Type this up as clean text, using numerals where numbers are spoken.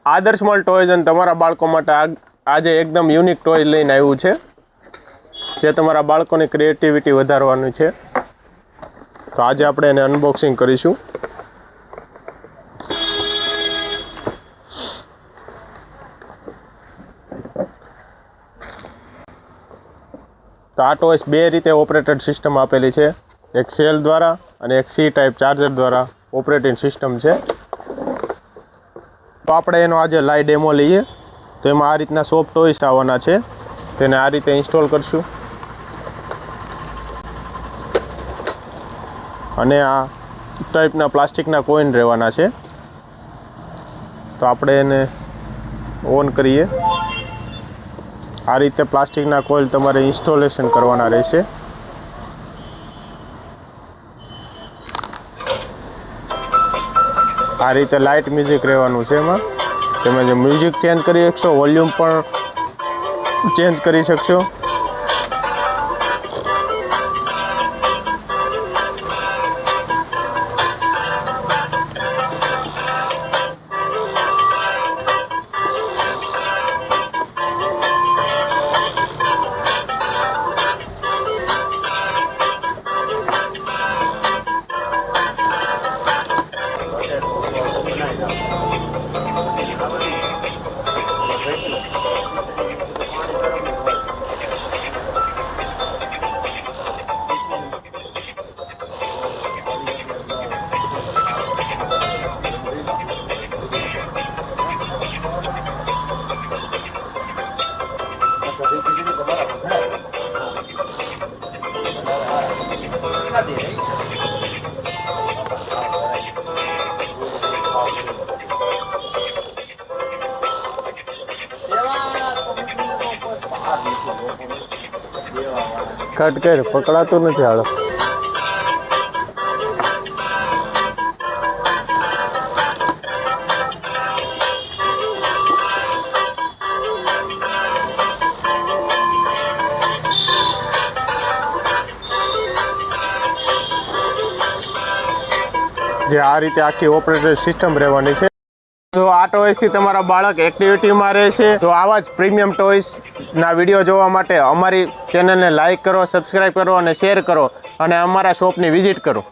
આદર્શ mall toys અને તમારા બાળકો માટે આજે એકદમ યુનિક ટોય લઈને આવ્યું છે, જે તમારા બાળકોની ક્રિએટિવિટી વધારવાનું છે. તો આજે આપણે એને અનબોક્સિંગ કરીશું. તો આ ટોયસ બે રીતે ઓપરેટેડ સિસ્ટમ આપેલી છે, એક સેલ દ્વારા અને એક સી ટાઈપ ચાર્જર દ્વારા ઓપરેટિંગ સિસ્ટમ છે. તો આપણે એનો આજે લાઈવ ડેમો લઈએ. તો એમાં આ રીતના સોફ્ટ ટોયસ આવવાના છે, તેને આ રીતે ઇન્સ્ટોલ કરશું અને આ ટાઈપના પ્લાસ્ટિકના કોઈન રહેવાના છે. તો આપણે એને ઓન કરીએ. આ રીતે પ્લાસ્ટિકના કોઇલ તમારે ઇન્સ્ટોલેશન કરવાના રહેશે. આ રીતે લાઇટ મ્યુઝિક રહેવાનું છે. એમાં તમે જે મ્યુઝિક ચેન્જ કરી શકશો, વોલ્યુમ પણ ચેન્જ કરી શકશો. કટ કર, પકડાતું નથી. હાલો જે આ રીતે આખી ઓપરેટર સિસ્ટમ રહેવાની છે. તો આ ટોયસથી તમારા બાળક એક્ટિવિટીમાં રહેશે. તો આવા જ પ્રીમિયમ ટોયસના વિડીયો જોવા માટે અમારી ચેનલને લાઇક કરો, સબસ્ક્રાઈબ કરો અને શેર કરો અને અમારા શોપની વિઝિટ કરો.